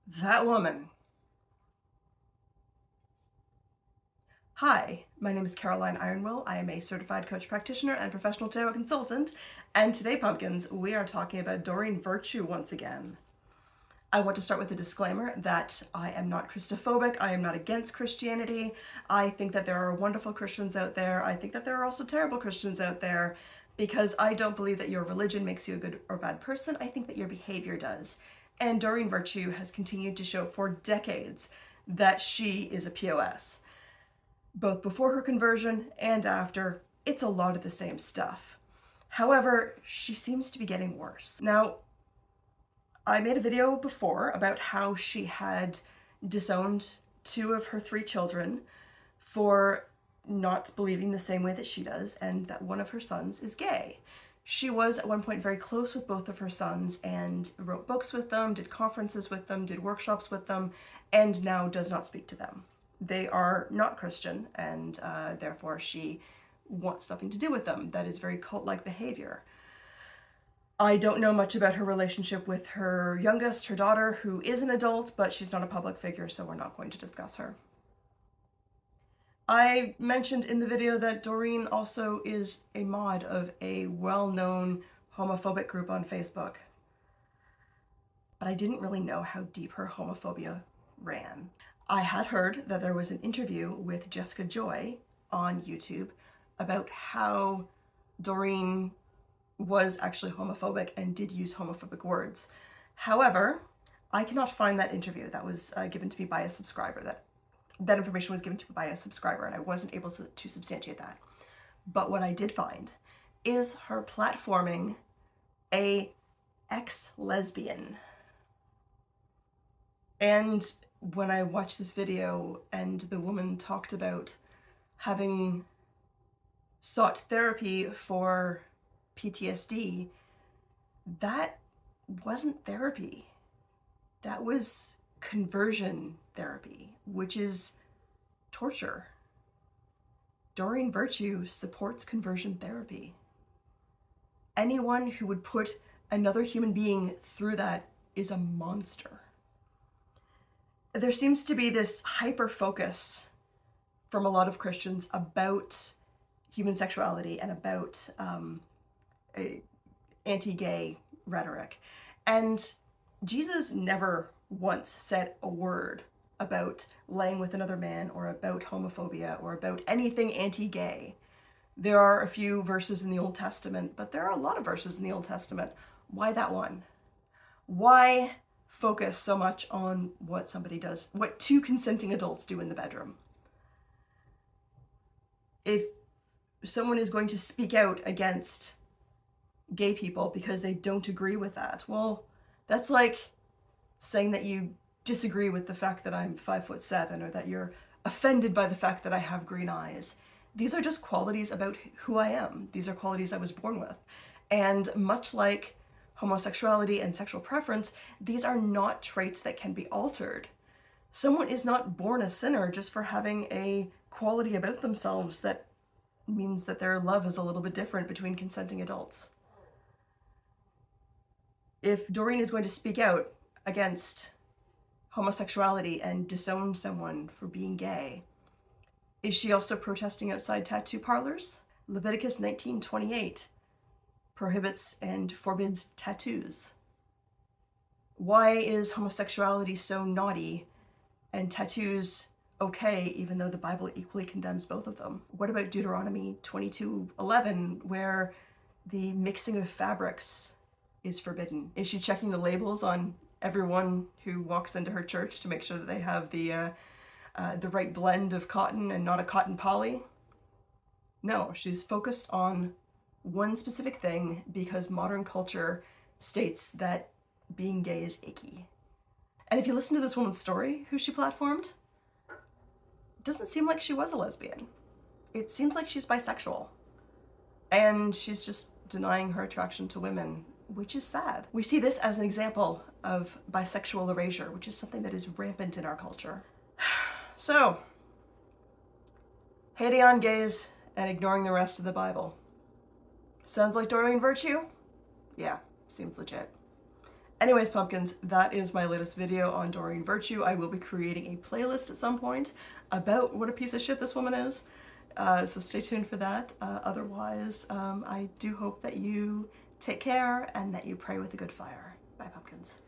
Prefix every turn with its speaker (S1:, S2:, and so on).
S1: That woman. Hi, my name is Caroline Ironwill. I am a certified coach practitioner and professional tarot consultant, and today, pumpkins, we are talking about Doreen Virtue once again. I want to start with a disclaimer that I am not Christophobic. I am not against Christianity. I think that there are wonderful Christians out there. I think that there are also terrible Christians out there because I don't believe that your religion makes you a good or bad person. I think that your behavior does. And Doreen Virtue has continued to show for decades that she is a PoS. Both before her conversion and after, it's a lot of the same stuff. However, she seems to be getting worse. Now, I made a video before about how she had disowned 2 of her 3 children for not believing the same way that she does, and that one of her sons is gay. She was at one point very close with both of her sons and wrote books with them, did conferences with them, did workshops with them, and now does not speak to them. They are not Christian, and therefore she wants nothing to do with them. That is very cult-like behavior. I don't know much about her relationship with her youngest, her daughter, who is an adult, but she's not a public figure, so we're not going to discuss her. I mentioned in the video that Doreen also is a mod of a well-known homophobic group on Facebook. But I didn't really know how deep her homophobia ran. I had heard that there was an interview with Jessica Joy on YouTube about how Doreen was actually homophobic and did use homophobic words. However, I cannot find that interview. That was given to me by a subscriber. That information was given to me by a subscriber, and I wasn't able to substantiate that. But what I did find is her platforming a ex-lesbian. And when I watched this video and the woman talked about having sought therapy for PTSD, that wasn't therapy. That was conversion therapy, which is torture. Doreen Virtue supports conversion therapy. Anyone who would put another human being through that is a monster. There seems to be this hyper focus from a lot of Christians about human sexuality and about anti-gay rhetoric. And Jesus never once said a word about laying with another man or about homophobia or about anything anti-gay. There are a few verses in the Old Testament, but there are a lot of verses in the Old Testament. Why that one? Why focus so much on what somebody does, what 2 consenting adults do in the bedroom? If someone is going to speak out against gay people because they don't agree with that, well, that's like saying that you disagree with the fact that I'm 5'7" or that you're offended by the fact that I have green eyes. These are just qualities about who I am. These are qualities I was born with. And much like homosexuality and sexual preference, these are not traits that can be altered. Someone is not born a sinner just for having a quality about themselves that means that their love is a little bit different between consenting adults. If Doreen is going to speak out against homosexuality and disown someone for being gay, is she also protesting outside tattoo parlors? Leviticus 19:28 prohibits and forbids tattoos. Why is homosexuality so naughty and tattoos okay, even though the Bible equally condemns both of them? What about Deuteronomy 22:11, where the mixing of fabrics is forbidden? Is she checking the labels on everyone who walks into her church to make sure that they have the right blend of cotton and not a cotton poly? No, she's focused on one specific thing because modern culture states that being gay is icky. And if you listen to this woman's story, who she platformed, it doesn't seem like she was a lesbian. It seems like she's bisexual. And she's just denying her attraction to women, which is sad. We see this as an example of bisexual erasure, which is something that is rampant in our culture. So, hating on gays and ignoring the rest of the Bible. Sounds like Doreen Virtue? Yeah, seems legit. Anyways, pumpkins, that is my latest video on Doreen Virtue. I will be creating a playlist at some point about what a piece of shit this woman is. So stay tuned for that. Otherwise, I do hope that you take care and that you pray with a good fire. Bye, pumpkins.